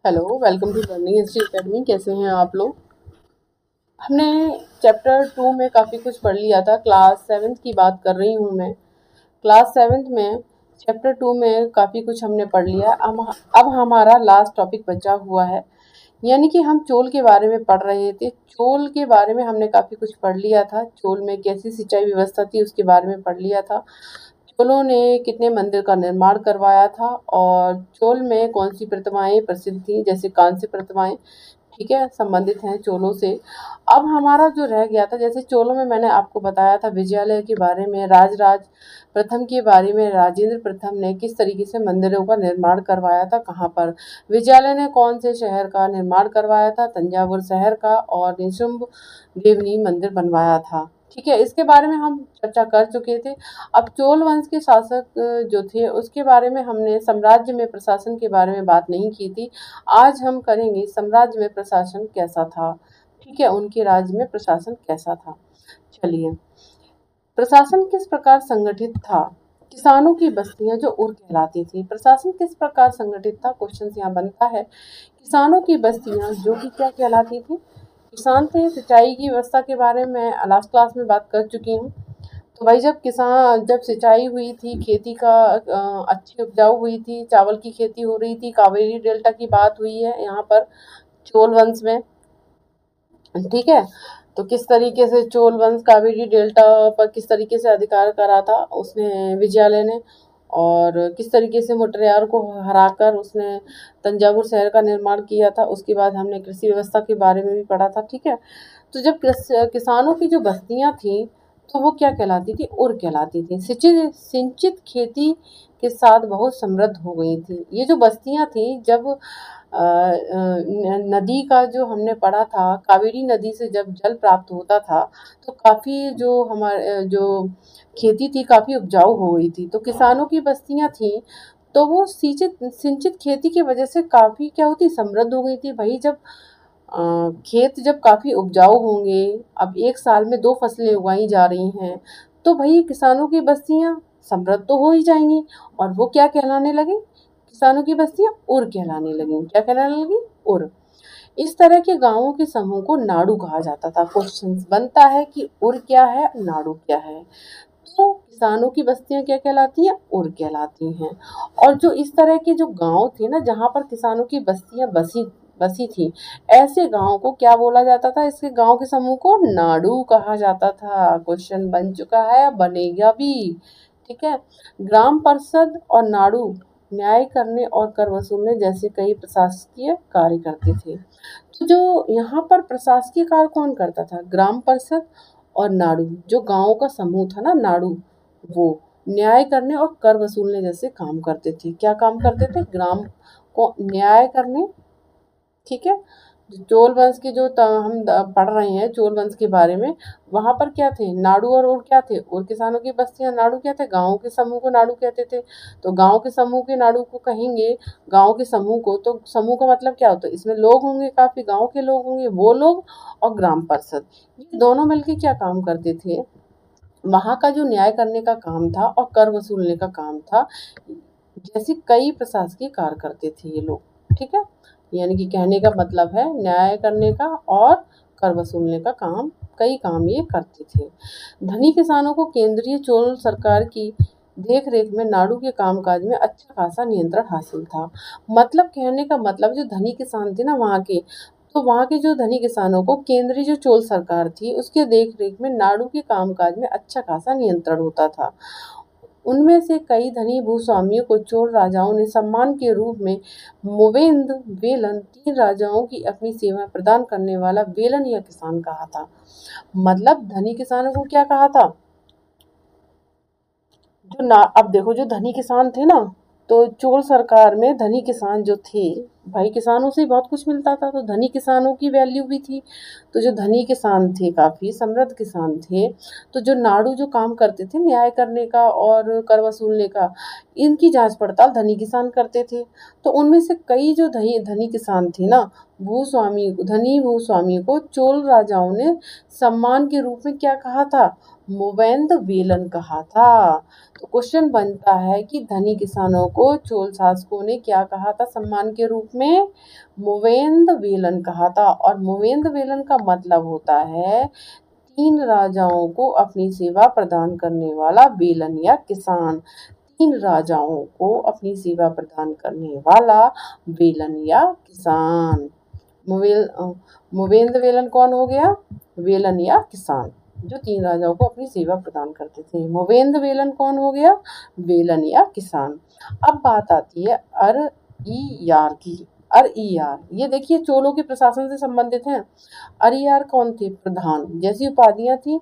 Hello, welcome to learning history academy. कैसे हैं आप लोग? हमने चैप्टर 2 में काफ़ी कुछ पढ़ लिया था। क्लास 7th की बात कर रही हूँ मैं। क्लास 7th में चैप्टर 2 में काफ़ी कुछ हमने पढ़ लिया। अब हमारा लास्ट टॉपिक बचा हुआ है, यानी कि हम चोल के बारे में पढ़ रहे थे। चोल के बारे में हमने काफ़ी कुछ पढ़ लिया था। चोल में कैसी सिंचाई व्यवस्था थी उसके बारे में पढ़ लिया था। चोलों ने कितने मंदिर का निर्माण करवाया था और चोल में कौन सी प्रतिमाएं प्रसिद्ध थी, जैसे कांस्य प्रतिमाएं, ठीक है, संबंधित हैं चोलों से। अब हमारा जो रह गया था, जैसे चोलों में मैंने आपको बताया था विजयालय के बारे में, राजराज प्रथम के बारे में। राजेंद्र प्रथम ने किस तरीके से मंदिरों का निर्माण करवाया था, कहाँ पर। विजयालय ने कौन से शहर का निर्माण करवाया था, तंजावुर शहर का, और निशुंभ देवनी मंदिर बनवाया था। ठीक है, इसके बारे में हम चर्चा कर चुके थे। अब चोल वंश के शासक जो थे उसके बारे में हमने साम्राज्य में प्रशासन के बारे में बात नहीं की थी। आज हम करेंगे साम्राज्य में प्रशासन कैसा था। ठीक है, उनके राज्य में प्रशासन कैसा था। चलिए, प्रशासन किस प्रकार संगठित था। किसानों की बस्तियां जो उर कहलाती थी। प्रशासन किस प्रकार संगठित था, क्वेश्चन यहाँ बनता है। किसानों की बस्तियां जो कि क्या कहलाती थी, किसान थे। सिंचाई की व्यवस्था के बारे में लास्ट क्लास में बात कर चुकी हूँ। तो भाई जब सिंचाई हुई थी, खेती का अच्छी उपजाऊ हुई थी, चावल की खेती हो रही थी, कावेरी डेल्टा की बात हुई है यहाँ पर चोल वंश में। ठीक है, तो किस तरीके से चोल वंश कावेरी डेल्टा पर किस तरीके से अधिकार करा था उसने विजयालय ने, और किस तरीके से मोटरेयर को हराकर उसने तंजावुर शहर का निर्माण किया था। उसके बाद हमने कृषि व्यवस्था के बारे में भी पढ़ा था। ठीक है, तो जब किसानों की जो बस्तियां थी तो वो क्या कहलाती थी, उर कहलाती थी। सिंचित सिंचित खेती के साथ बहुत समृद्ध हो गई थी ये जो बस्तियां थी। जब नदी का जो हमने पढ़ा था, कावेरी नदी से जब जल प्राप्त होता था तो काफ़ी जो हमारे जो खेती थी काफ़ी उपजाऊ हो गई थी। तो किसानों की बस्तियां थी तो वो सिंचित सिंचित खेती की वजह से काफ़ी क्या होती, समृद्ध हो गई थी। भाई जब खेत जब काफ़ी उपजाऊ होंगे, अब एक साल में 2 फसलें उगाई जा रही हैं, तो भाई किसानों की बस्तियां समृद्ध तो हो ही जाएंगी। और वो क्या कहलाने लगे, किसानों की बस्तियां उर कहलाने लगी। क्या कहलाने लगी, उर। इस तरह के गांवों के समूह को नाडु कहा जाता था। क्वेश्चन बनता है कि उर क्या है, नाडु क्या है। तो किसानों की बस्तियां क्या कहलाती हैं, उर कहलाती हैं। और जो इस तरह के जो गांव थे ना, जहां पर किसानों की बस्तियां बसी बसी थी, ऐसे गांव को क्या बोला जाता था, इसके गांव के समूह को नाडु कहा जाता था। क्वेश्चन बन चुका है, बनेगा भी। ठीक है, ग्राम परिषद और नाडु न्याय करने और कर वसूलने जैसे कई प्रशासकीय कार्य करते थे। तो जो यहाँ पर प्रशासकीय कार्य कौन करता था, ग्राम परिषद और नाडु, जो गांवों का समूह था ना नाडु, वो न्याय करने और कर वसूलने जैसे काम करते थे। क्या काम करते थे, ग्राम को न्याय करने। ठीक है, जो चोल वंश के हम पढ़ रहे हैं चोल वंश के बारे में, वहां पर क्या थे, नाडु और उर क्या थे, उर किसानों की बस्तियां। नाडु क्या थे, गांवों के समूह को नाडु कहते थे। तो गांव के समूह के नाडु को कहेंगे, गांव के समूह को। तो समूह का मतलब क्या होता है, इसमें लोग होंगे, काफी गांव के लोग होंगे, वो लोग और ग्राम परिषद, ये दोनों मिलकर क्या काम करते थे, वहां का जो न्याय करने का काम था और कर वसूलने का काम था, जैसे कई प्रशासकीय कार्य करते थे ये लोग। ठीक है, यानी कि कहने का मतलब है न्याय करने का और कर वसूलने का काम, कई काम ये करते थे। धनी किसानों को केंद्रीय चोल सरकार की देख रेख में नाडु के कामकाज में अच्छा खासा नियंत्रण हासिल था। मतलब कहने का मतलब, जो धनी किसान थे ना वहाँ के, तो वहाँ के जो धनी किसानों को केंद्रीय जो चोल सरकार थी उसके देख रेख में नाडु के कामकाज में अच्छा खासा नियंत्रण होता था। उनमें से कई धनी भूस्वामियों को चोल राजाओं ने सम्मान के रूप में मोवेंद वेलन, 3 राजाओं की अपनी सेवा प्रदान करने वाला वेलन या किसान कहा था। मतलब धनी किसानों को क्या कहा था, जो ना, अब देखो जो धनी किसान थे ना, तो चोल सरकार में धनी किसान जो थे, भाई किसानों से बहुत कुछ मिलता था, तो धनी किसानों की वैल्यू भी थी। तो जो धनी किसान थे, काफी समृद्ध किसान थे, तो जो नाडु जो काम करते थे न्याय करने का और कर वसूलने का, इनकी जांच पड़ताल धनी किसान करते थे। तो उनमें से कई जो धनी धनी किसान थे ना, धनी भूस्वामी को चोल राजाओं ने सम्मान के रूप में क्या कहा था, मोवेंद वेलन कहा था। तो क्वेश्चन बनता है कि धनी किसानों को चोल शासकों ने क्या कहा था सम्मान के रूप जिसमें मुवेंद वेलन कहा था। और मुवेंद वेलन का मतलब होता है 3 राजाओं को अपनी सेवा प्रदान करने वाला वेलन या किसान। 3 राजाओं को अपनी सेवा प्रदान करने वाला वेलन या किसान। मुवेंद वेलन कौन हो गया? वेलन या किसान, जो 3 राजाओं को अपनी सेवा प्रदान करते थे। मुवेंद वेलन कौन हो गया? वेलन या किसान। अब बात आती है अरइयार की। अरइयार, ये देखिए चोलों के प्रशासन से संबंधित हैं। अरइयार कौन थे? प्रधान जैसी उपाधियां थी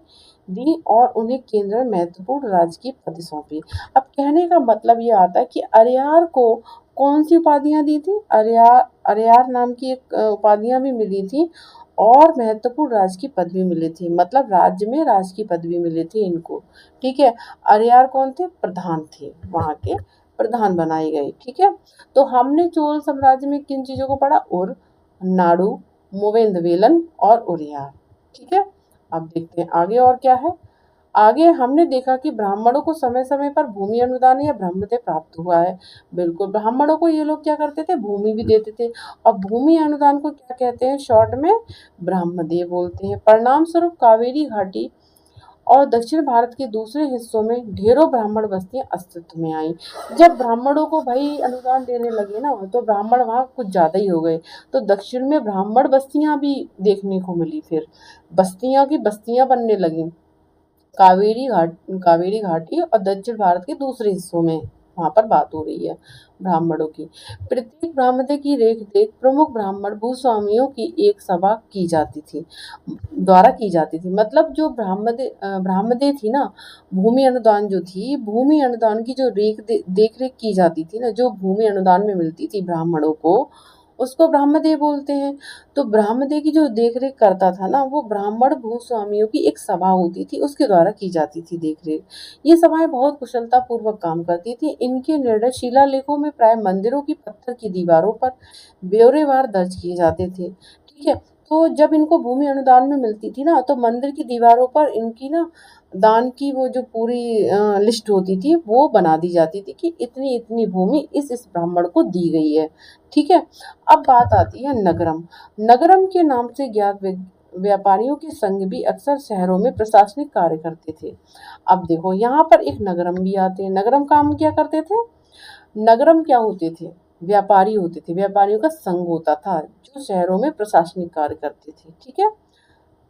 दी और उन्हें केंद्र में महत्वपूर्ण राजकीय पद सौंपी। अब कहने का मतलब ये आता है कि अरइयार को कौन सी उपाधियां दी थी? अरइयार अरइयार नाम की एक उपाधियां भी मिली थी और महत्वपूर्ण राजकीय पद भी मिले थे। मतलब राज्य में राजकीय पद भी मिले थे इनको। ठीक है। अरइयार कौन थे? प्रधान थे, वहां के प्रधान बनाए गए। ठीक है। तो हमने चोल साम्राज्य में किन चीजों को पढ़ा? उर, नाडु, मुवेंदवेलन और उरियार। ठीक है। अब देखते हैं आगे और क्या है। आगे हमने देखा कि ब्राह्मणों को समय समय पर भूमि अनुदान या ब्रह्मदेव प्राप्त हुआ है। बिल्कुल, ब्राह्मणों को ये लोग क्या करते थे? भूमि भी देते थे। और भूमि अनुदान को क्या कहते हैं? शॉर्ट में ब्रह्मदेव बोलते हैं। परिणाम स्वरूप कावेरी घाटी और दक्षिण भारत के दूसरे हिस्सों में ढेरों ब्राह्मण बस्तियां अस्तित्व में आई। जब ब्राह्मणों को भाई अनुदान देने लगे ना, तो ब्राह्मण वहां कुछ ज्यादा ही हो गए। तो दक्षिण में ब्राह्मण बस्तियां भी देखने को मिली। फिर बस्तियां की बस्तियां बनने लगी कावेरी घाटी और दक्षिण भारत के दूसरे हिस्सों में। वहां पर बात हो रही है ब्राह्मणों की। प्रत्येक ब्राह्मण की रेख देख प्रमुख ब्राह्मण भूस्वामियों की एक सभा की जाती थी, द्वारा की जाती थी। मतलब जो ब्राह्मदे थी ना, भूमि अनुदान जो थी, भूमि अनुदान की जो देख रेख की जाती थी ना, जो भूमि अनुदान में मिलती थी ब्राह्मणों को, उसको ब्राह्मदेव बोलते हैं। तो ब्राह्मदेव की जो देख रेख करता था ना, वो ब्राह्मण भूस्वामियों की एक सभा होती थी, उसके द्वारा की जाती थी देख रेख। ये सभाएं बहुत कुशलता पूर्वक काम करती थी। इनके निर्णय शिलालेखों में प्राय मंदिरों की पत्थर की दीवारों पर ब्यौरेवार दर्ज किए जाते थे। ठीक है। तो जब इनको भूमि अनुदान में मिलती थी ना, तो मंदिर की दीवारों पर इनकी ना दान की वो जो पूरी लिस्ट होती थी, वो बना दी जाती थी कि इतनी इतनी भूमि इस ब्राह्मण को दी गई है। ठीक है। अब बात आती है नगरम। नगरम के नाम से ज्ञात व्यापारियों के संघ भी अक्सर शहरों में प्रशासनिक कार्य करते थे। अब देखो यहाँ पर एक नगरम भी आते हैं। नगरम काम क्या करते थे? नगरम क्या होते थे? व्यापारी होते थे। व्यापारियों का संघ होता था जो शहरों में प्रशासनिक कार्य करते थे। ठीक है।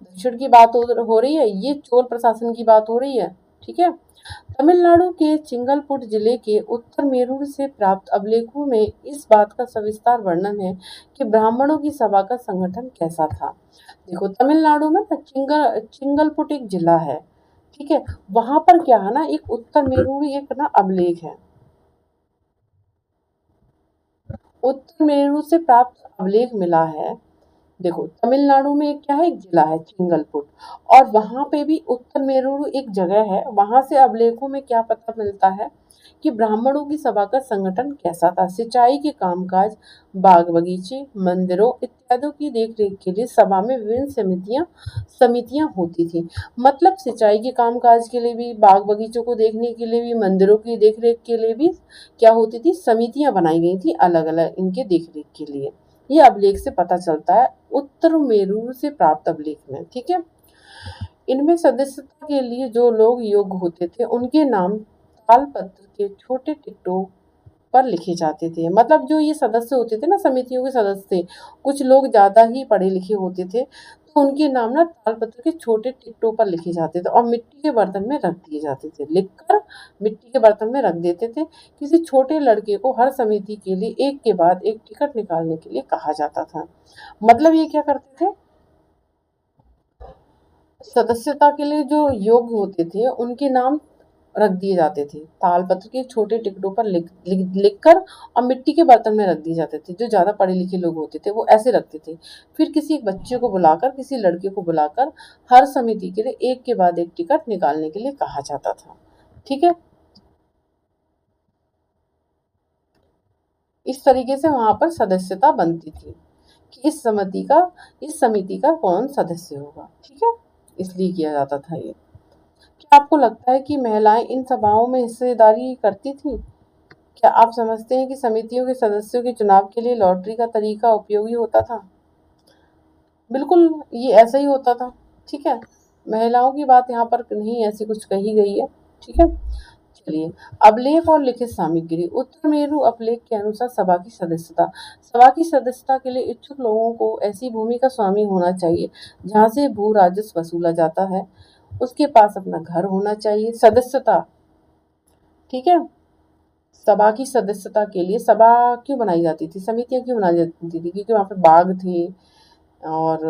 दक्षिण की बात हो रही है, ये चोल प्रशासन की बात हो रही है। ठीक है। तमिलनाडु के चिंगलपुट जिले के उत्तर मेरूर से प्राप्त अभिलेखों में इस बात का सविस्तार वर्णन है कि ब्राह्मणों की सभा का संगठन कैसा था। देखो तमिलनाडु में ना चिंगलपुट एक जिला है। ठीक है। वहां पर क्या है ना, एक उत्तर मेरूर एक ना अभिलेख है। उत्तर मेरूर से प्राप्त अभिलेख मिला है। देखो तमिलनाडु में एक क्या है, एक जिला है चिंगलपुट, और वहां पे भी उत्तर मेरूर एक जगह है। वहां से अभिलेखों में क्या पता मिलता है कि ब्राह्मणों की सभा का संगठन कैसा था। सिंचाई के कामकाज, बाग बगीचे, मंदिरों इत्यादि की देखरेख के लिए सभा में विभिन्न समितियां होती थी। मतलब सिंचाई के कामकाज के लिए भी, बाग बगीचों को देखने के लिए भी, मंदिरों की देखरेख के लिए भी क्या होती थी? समितियां बनाई गई थी अलग अलग इनके देखरेख के लिए। ये अभिलेख से पता चलता है, उत्तर मेरूर से प्राप्त अभिलेख में। ठीक है। इनमें सदस्यता के लिए जो लोग योग्य होते थे, उनके नाम तालपत्र के छोटे टिकटों पर लिखे जाते थे। मतलब जो ये सदस्य होते थे ना, समितियों के सदस्य, कुछ लोग ज्यादा ही पढ़े लिखे होते थे, तो उनके नाम ना तालपत्र के छोटे टिकटों पर लिखे जाते थे और मिट्टी के बर्तन में रख दिए जाते थे। लिखकर मिट्टी के बर्तन में रख देते थे। किसी छोटे लड़के को हर समिति के लिए एक के बाद एक टिकट निकालने के लिए कहा जाता था। मतलब ये क्या करते थे? सदस्यता के लिए जो योग्य होते थे, उनके नाम रख दिए जाते थे। तालपत्र के छोटे टिकटों पर लिख कर और मिट्टी के बर्तन में रख दिए जाते थे। जो ज्यादा पढ़े लिखे लोग होते थे वो ऐसे रखते थे। फिर किसी एक बच्चे को बुलाकर, किसी लड़के को बुलाकर हर समिति के लिए एक के बाद एक टिकट निकालने के लिए कहा जाता था। ठीक है। इस तरीके से वहां पर सदस्यता बनती थी कि इस समिति का कौन सदस्य होगा। ठीक है। इसलिए किया जाता था ये। क्या आपको लगता है कि महिलाएं इन सभाओं में हिस्सेदारी करती थी? क्या आप समझते हैं कि समितियों के सदस्यों के चुनाव के लिए लॉटरी का तरीका उपयोगी होता था? बिल्कुल, ये ऐसा ही होता था। ठीक है, महिलाओं की बात यहाँ पर नहीं ऐसी कुछ कही गई है। ठीक है, चलिए। अभिलेख और लिखित सामग्री। उत्तर मेरु अभिलेख के अनुसार सभा की सदस्यता। सभा की सदस्यता के लिए इच्छुक लोगों को ऐसी भूमि का स्वामी होना चाहिए जहाँ से भू राजस्व वसूला जाता है। उसके पास अपना घर होना चाहिए। सदस्यता, ठीक है। सभा की सदस्यता के लिए सभा क्यों बनाई जाती थी, समितियां क्यों बनाई जाती थी? क्योंकि वहाँ पे बाग थे और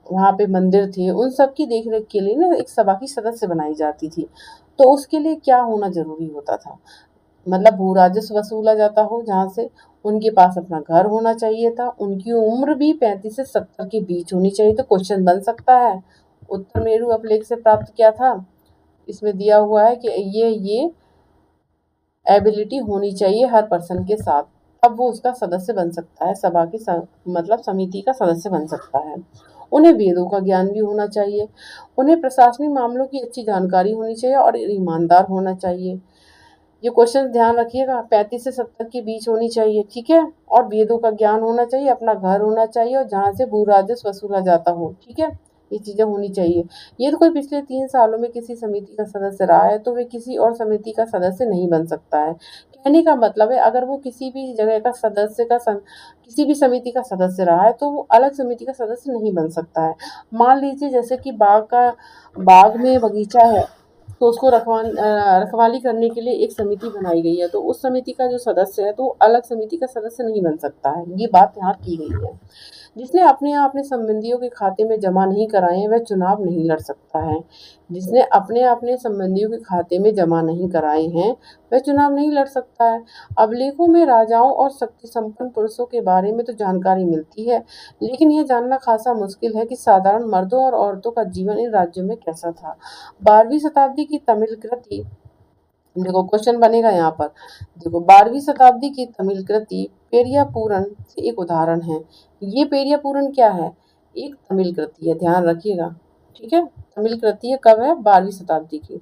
वहाँ पे मंदिर थे, उन सब की देख रेख के लिए ना एक सभा की सदस्य बनाई जाती थी। तो उसके लिए क्या होना जरूरी होता था? मतलब भू राजस्व वसूला जाता हो जहाँ से, उनके पास अपना घर होना चाहिए था, उनकी उम्र भी 35 से 70 के बीच होनी चाहिए। तो क्वेश्चन बन सकता है, उत्तर मेरु अभिलेख से प्राप्त किया था, इसमें दिया हुआ है कि ये एबिलिटी होनी चाहिए हर पर्सन के साथ, तब वो उसका सदस्य बन सकता है, सभा की मतलब समिति का सदस्य बन सकता है। उन्हें वेदों का ज्ञान भी होना चाहिए, उन्हें प्रशासनिक मामलों की अच्छी जानकारी होनी चाहिए और ईमानदार होना चाहिए। ये क्वेश्चन ध्यान रखिएगा, 35 से 70 के बीच होनी चाहिए, ठीक है। और वेदों का ज्ञान होना चाहिए, अपना घर होना चाहिए और जहाँ से भू राजस्व वसूला जाता हो, ठीक है। ये चीजें होनी चाहिए। ये तो कोई पिछले 3 सालों में किसी समिति का सदस्य रहा है तो वे किसी और समिति का सदस्य नहीं बन सकता है। कहने का मतलब है, अगर वो किसी भी जगह का किसी भी समिति का सदस्य रहा है तो वो अलग समिति का सदस्य नहीं बन सकता है। मान लीजिए जैसे कि बाग में बगीचा है, तो उसको रखवाली करने के लिए एक समिति बनाई गई है, तो उस समिति का जो सदस्य है तो वो अलग समिति का सदस्य नहीं बन सकता है। ये बात यहाँ की गई है। जिसने अपने संबंधियों के खाते में जमा नहीं कराए हैं वह चुनाव नहीं लड़ सकता है। जिसने अपने संबंधियों के खाते में जमा नहीं कराए हैं वह चुनाव नहीं लड़ सकता है। अभिलेखों में राजाओं और शक्ति संपन्न पुरुषों के बारे में तो जानकारी मिलती है, लेकिन यह जानना खासा मुश्किल है कि साधारण मर्दों और औरतों का जीवन इन राज्यों में कैसा था। 12वीं शताब्दी की तमिल कृति, देखो क्वेश्चन बनेगा यहाँ पर। देखो 12वीं शताब्दी की तमिल कृति पेरिया पूरन से एक उदाहरण है। ये पेरिया पूरन क्या है? एक तमिल कृति है, ध्यान रखिएगा, ठीक है। तमिल कृति है, कब है? 12वीं शताब्दी की।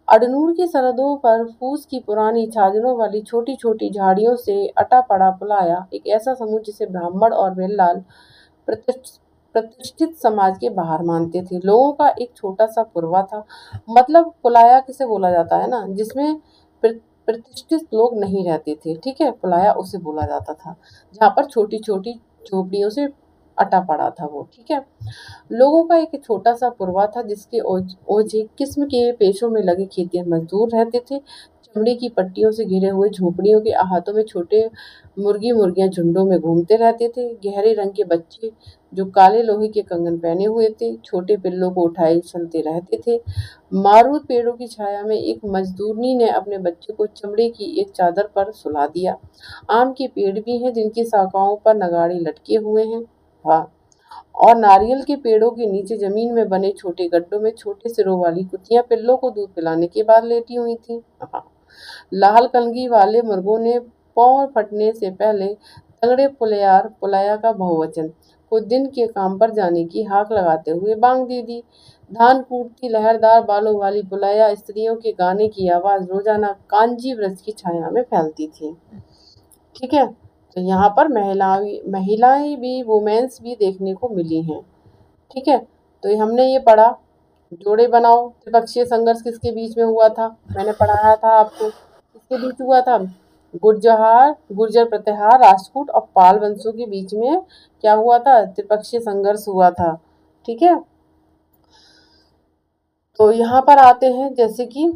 अडनूर की सरहदों पर फूस की पुरानी छाजनों वाली छोटी छोटी झाड़ियों से अटा पड़ा पुलाया एक ऐसा समूह जिसे ब्राह्मण और वेल्लाल प्रतिष्ठित समाज के बाहर मानते थे। लोगों का एक छोटा सा पुरवा था। मतलब पुलाया किसे बोला जाता है ना, जिसमें प्रतिष्ठित लोग नहीं रहते थे, ठीक है, पुलाया उसे बोला जाता था, जहाँ पर छोटी छोटी झोपड़ियों से अटा पड़ा था वो, ठीक है। लोगों का एक छोटा सा पुरवा था जिसके ओझे किस्म के पेशों में लगे खेतिहर मजदूर रहते थे। चमड़े की पट्टियों से घिरे हुए झोपड़ियों के अहातों में छोटे मुर्गियां झुंडों में घूमते रहते थे। गहरे रंग के बच्चे जो काले लोहे के कंगन पहने हुए थे छोटे पिल्लों को उठाए चलते रहते थे। मारूद पेड़ों की छाया में एक मजदूरनी ने अपने बच्चे को चमड़े की एक चादर पर सुला दिया। आम के पेड़ भी हैं जिनकी शाखाओं पर नगाड़े लटके हुए हैं, हाँ। और नारियल के पेड़ों के नीचे जमीन में बने छोटे गड्ढों में छोटे सिरों वाली कुतियां पिल्लों को दूध पिलाने के बाद लेटी हुई थी। लाल कलगी वाले मुर्गों ने पौ फटने से पहले तगड़े पुलैया का बहुवचन को दिन के काम पर जाने की हाक लगाते हुए बांग दे दी। धान कूटती लहरदार बालों वाली पुलैया स्त्रियों के गाने की आवाज रोजाना कांजी वृक्ष की छाया में फैलती थी, ठीक है। तो यहाँ पर महिलाएं भी, वुमेन्स भी देखने को मिली हैं, ठीक है। तो हमने ये पढ़ा, जोड़े बनाओ। त्रिपक्षीय संघर्ष किसके बीच में हुआ था? मैंने पढ़ाया था आपको, किसके बीच हुआ था? गुर्जर प्रतिहार, राजपूत और पाल वंशों के बीच में क्या हुआ था? त्रिपक्षीय संघर्ष हुआ था, ठीक है। तो यहाँ पर आते हैं, जैसे कि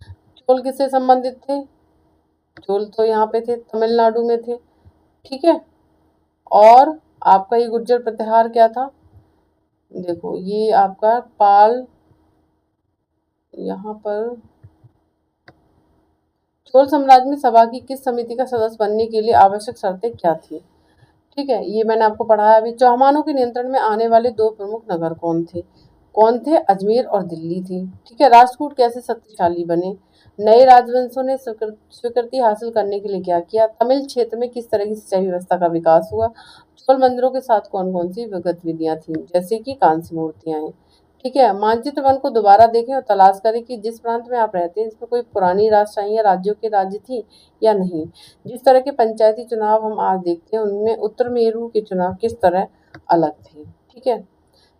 चोल किससे संबंधित थे? चोल तो यहाँ पे थे, तमिलनाडु में थे, ठीक है। और आपका ये गुर्जर प्रतिहार क्या था? देखो ये आपका पाल, यहाँ पर चोल साम्राज्य में सभा की किस समिति का सदस्य बनने के लिए आवश्यक शर्तें क्या थी? ठीक है, ये मैंने आपको पढ़ाया अभी। चौहानों के नियंत्रण में आने वाले 2 प्रमुख नगर कौन थे? अजमेर और दिल्ली थी, ठीक है। राष्ट्रकूट कैसे शक्तिशाली बने? नए राजवंशों ने स्वीकृति हासिल करने के लिए क्या किया? तमिल क्षेत्र में किस तरह की सिंचाई व्यवस्था का विकास हुआ? चोल मंदिरों के साथ कौन कौन सी गतिविधियां थी? जैसे कि कांस्य मूर्तियां हैं, ठीक है, मानचित्र वन को दोबारा देखें और तलाश करें कि जिस प्रांत में आप रहते हैं इसमें कोई पुरानी राजशाही या राज्यों के राज्य थी या नहीं। जिस तरह के पंचायती चुनाव हम आज देखते हैं उनमें उत्तर मेरू के चुनाव किस तरह अलग थे। ठीक है,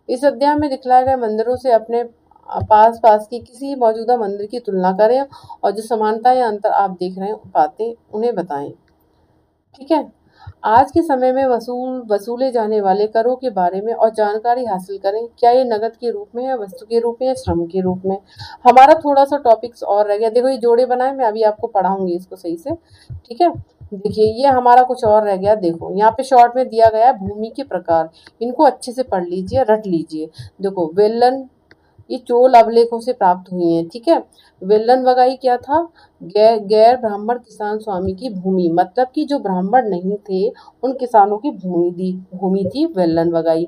इस अध्याय में दिखलाए गए मंदिरों से अपने पास पास की किसी मौजूदा मंदिर की तुलना करें और जो समानता या अंतर आप देख रहे हैं पाते उन्हें बताएं। ठीक है, आज के समय में वसूले जाने वाले करों के बारे में और जानकारी हासिल करें। क्या ये नकद के रूप में है, वस्तु के रूप में या श्रम के रूप में। हमारा थोड़ा सा टॉपिक्स और रह गया। देखो ये जोड़े बनाए, मैं अभी आपको पढ़ाऊंगी इसको सही से। ठीक है, देखिए ये हमारा कुछ और रह गया। देखो यहाँ पे शॉर्ट में दिया गया है भूमि के प्रकार, इनको अच्छे से पढ़ लीजिए, रट लीजिए। देखो वेलन, ये चोल अभिलेखों से प्राप्त हुई हैं। ठीक है, वेलन वगाई क्या था, गैर ब्राह्मण किसान स्वामी की भूमि, मतलब कि जो ब्राह्मण नहीं थे उन किसानों की भूमि थी वेलन वगाई।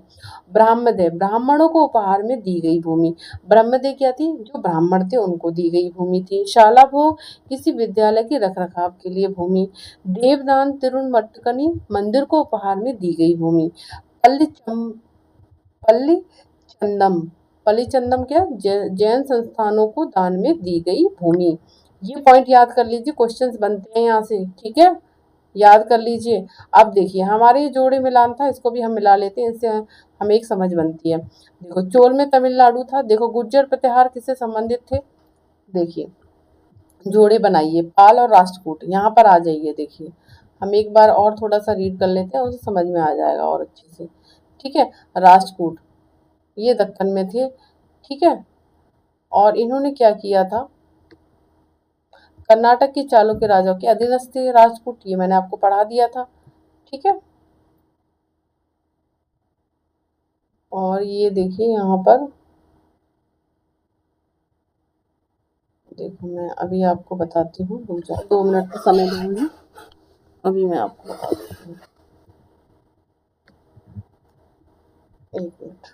ब्राह्मदय, ब्राह्मणों को उपहार में दी गई भूमि। ब्रह्मदय क्या थी, जो ब्राह्मण थे उनको दी गई भूमि थी। शाला भोग, किसी विद्यालय के रखरखाव के लिए भूमि। देवदान तिरुमटकनी, मंदिर को उपहार में दी गई भूमि। पल्ली चंदम, पलिचंदम क्या, जैन संस्थानों को दान में दी गई भूमि। ये पॉइंट याद कर लीजिए, क्वेश्चंस बनते हैं यहाँ से। ठीक है, याद कर लीजिए। अब देखिए हमारे ये जोड़े मिलान था, इसको भी हम मिला लेते हैं, इससे हमें एक समझ बनती है। देखो चोल में तमिलनाडु था। देखो गुर्जर प्रतिहार किससे संबंधित थे, देखिए जोड़े बनाइए, पाल और राष्ट्रकूट। यहाँ पर आ जाइए, देखिए हम एक बार और थोड़ा सा रीड कर लेते हैं, उसे समझ में आ जाएगा और अच्छे से। ठीक है, राष्ट्रकूट ये दक्कन में थे। ठीक है, और इन्होंने क्या किया था, कर्नाटक के चालुक्य राजाओं के अधीनस्थ थे राजपूत, ये मैंने आपको पढ़ा दिया था। ठीक है, और ये देखिए यहाँ पर, देखो मैं अभी आपको बताती हूँ, 2 मिनट का समय दूंगी, अभी मैं आपको बता देती हूँ। 1 मिनट,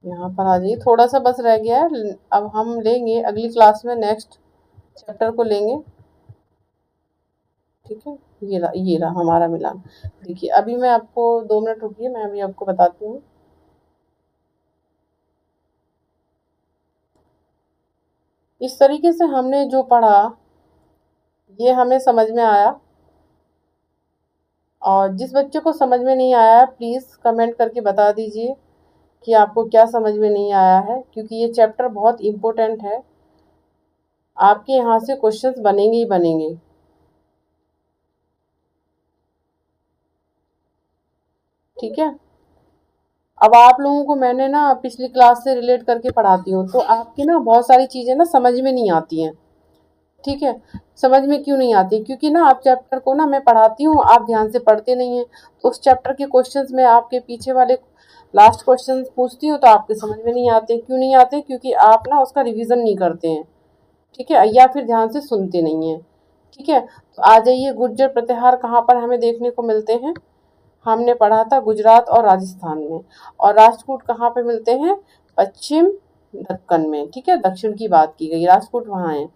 यहाँ पर आ जाइए, थोड़ा सा बस रह गया है। अब हम लेंगे अगली क्लास में, नेक्स्ट चैप्टर को लेंगे। ठीक है, ये रहा हमारा मिलान। देखिए अभी मैं आपको 2 मिनट रुकिए, मैं अभी आपको बताती हूँ। इस तरीके से हमने जो पढ़ा ये हमें समझ में आया, और जिस बच्चे को समझ में नहीं आया है प्लीज़ कमेंट करके बता दीजिए कि आपको क्या समझ में नहीं आया है, क्योंकि ये चैप्टर बहुत इम्पोर्टेंट है। आपके यहाँ से क्वेश्चंस बनेंगे ही बनेंगे। ठीक है, अब आप लोगों को मैंने ना पिछली क्लास से रिलेट करके पढ़ाती हूँ, तो आपकी ना बहुत सारी चीज़ें ना समझ में नहीं आती हैं। ठीक है, समझ में क्यों नहीं आती, क्योंकि ना आप चैप्टर को ना मैं पढ़ाती हूँ, आप ध्यान से पढ़ते नहीं हैं, तो उस चैप्टर के क्वेश्चंस में आपके पीछे वाले लास्ट क्वेश्चंस पूछती हूँ तो आपके समझ में नहीं आते। क्यों नहीं आते, क्योंकि आप ना उसका रिवीजन नहीं करते हैं। ठीक है, या फिर ध्यान से सुनते नहीं हैं। ठीक है, तो आ जाइए, गुर्जर प्रतिहार कहाँ पर हमें देखने को मिलते हैं, हमने पढ़ा था गुजरात और राजस्थान में। और राष्ट्रकूट कहाँ पे मिलते हैं, पश्चिम दक्कन में। ठीक है, दक्षिण की बात की गई, राष्ट्रकूट वहाँ है।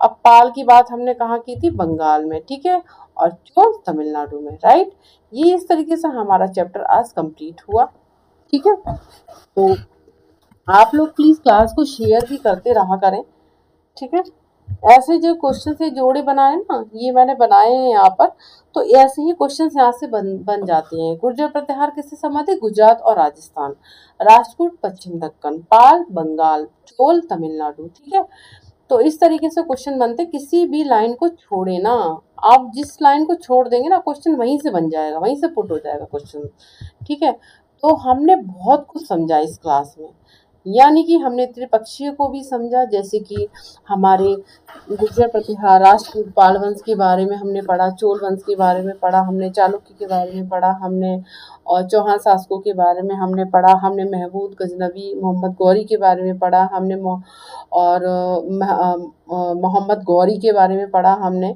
अब पाल की बात हमने कहाँ की थी, बंगाल में। ठीक है, और चोल तमिलनाडु में। राइट, ये इस तरीके से हमारा चैप्टर आज कंप्लीट हुआ। ठीक है, तो आप लोग प्लीज क्लास को शेयर भी करते रहा करें। ठीक है, ऐसे जो क्वेश्चन से जोड़े बनाए ना, ये मैंने बनाए हैं यहाँ पर, तो ऐसे ही क्वेश्चन यहाँ से बन जाते हैं। गुर्जर प्रतिहार किससे संबंधित, गुजरात और राजस्थान। राष्ट्रकूट पश्चिम दक्कन, पाल बंगाल, चोल तमिलनाडु। ठीक है, तो इस तरीके से क्वेश्चन बनते, किसी भी लाइन को छोड़े ना, आप जिस लाइन को छोड़ देंगे ना क्वेश्चन वहीं से बन जाएगा, वहीं से पुट हो जाएगा क्वेश्चन। ठीक है, तो हमने बहुत कुछ समझा इस क्लास में, यानी कि हमने त्रिपक्षीय को भी समझा, जैसे कि हमारे गुर्जर प्रतिहार, राष्ट्रकूट, पाल वंश के बारे में हमने पढ़ा, चोल वंश के बारे में पढ़ा हमने, चालुक्य के बारे में पढ़ा हमने, और चौहान शासकों के बारे में हमने पढ़ा हमने, महमूद गजनवी मोहम्मद गौरी के बारे में पढ़ा हमने, और मोहम्मद गौरी के बारे में पढ़ा हमने,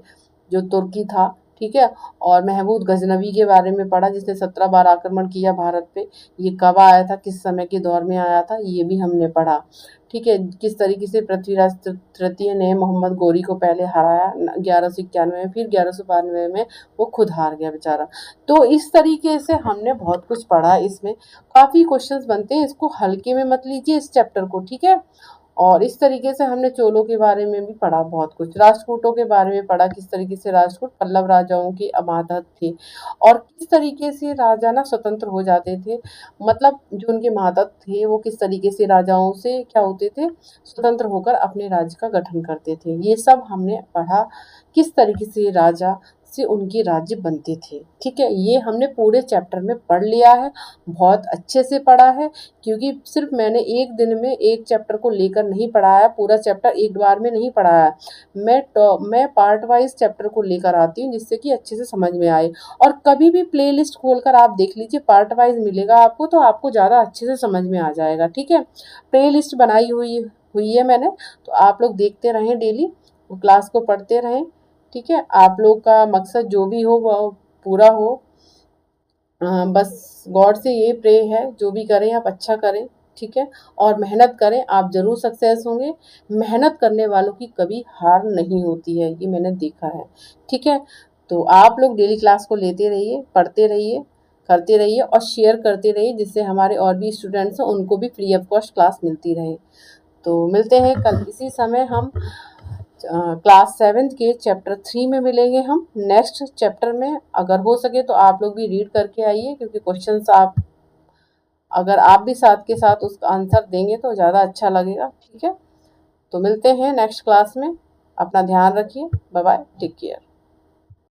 जो तुर्की था। ठीक है। और महमूद गजनवी के बारे में पढ़ा, जिसने 17 बार आक्रमण किया भारत पे। ये कब आया था, किस समय के दौर में आया था, ये भी हमने पढ़ा। ठीक है। किस तरीके से पृथ्वीराज तृतीय ने मोहम्मद गोरी को पहले हराया 1191 में, फिर 1192 में वो खुद हार गया बेचारा। तो इस तरीके से हमने बहुत कुछ पढ़ा। इसमें काफ़ी क्वेश्चंस बनते हैं, इसको हल्के में मत लीजिए इस चैप्टर को, ठीक है। और इस तरीके से हमने चोलों के बारे में भी पढ़ा, बहुत कुछ राष्ट्रकूटों के बारे में पढ़ा, किस तरीके से राष्ट्रकूट पल्लव राजाओं के अमातहत थे और किस तरीके से राजा ना स्वतंत्र हो जाते थे। मतलब जो उनके मातहत थे वो किस तरीके से राजाओं से क्या होते थे, स्वतंत्र होकर अपने राज्य का गठन करते थे। ये सब हमने पढ़ा, किस तरीके से राजा से उनके राज्य बनते थे। ठीक है, ये हमने पूरे चैप्टर में पढ़ लिया है, बहुत अच्छे से पढ़ा है। क्योंकि सिर्फ मैंने एक दिन में एक चैप्टर को लेकर नहीं पढ़ाया, पूरा चैप्टर एक बार में नहीं पढ़ाया। मैं पार्ट वाइज चैप्टर को लेकर आती हूँ, जिससे कि अच्छे से समझ में आए। और कभी भी प्लेलिस्ट खोलकर आप देख लीजिए, पार्ट वाइज मिलेगा आपको, तो आपको ज़्यादा अच्छे से समझ में आ जाएगा। ठीक है, प्लेलिस्ट बनाई हुई हुई है मैंने, तो आप लोग देखते रहें, डेली क्लास को पढ़ते रहें। ठीक है, आप लोग का मकसद जो भी हो वो पूरा हो। बस गॉड से ये प्रे है, जो भी करें आप अच्छा करें। ठीक है, और मेहनत करें, आप ज़रूर सक्सेस होंगे। मेहनत करने वालों की कभी हार नहीं होती है, ये मैंने देखा है। ठीक है, तो आप लोग डेली क्लास को लेते रहिए, पढ़ते रहिए, करते रहिए और शेयर करते रहिए, जिससे हमारे और भी स्टूडेंट्स हैं उनको भी फ्री ऑफ कॉस्ट क्लास मिलती रहे। तो मिलते हैं कल इसी समय हम क्लास 7th के चैप्टर 3 में मिलेंगे हम नेक्स्ट चैप्टर में। अगर हो सके तो आप लोग भी रीड करके आइए, क्योंकि क्वेश्चंस आप अगर आप भी साथ के साथ उसका आंसर देंगे तो ज़्यादा अच्छा लगेगा। ठीक है, तो मिलते हैं नेक्स्ट क्लास में। अपना ध्यान रखिए, बाय बाय, टेक केयर।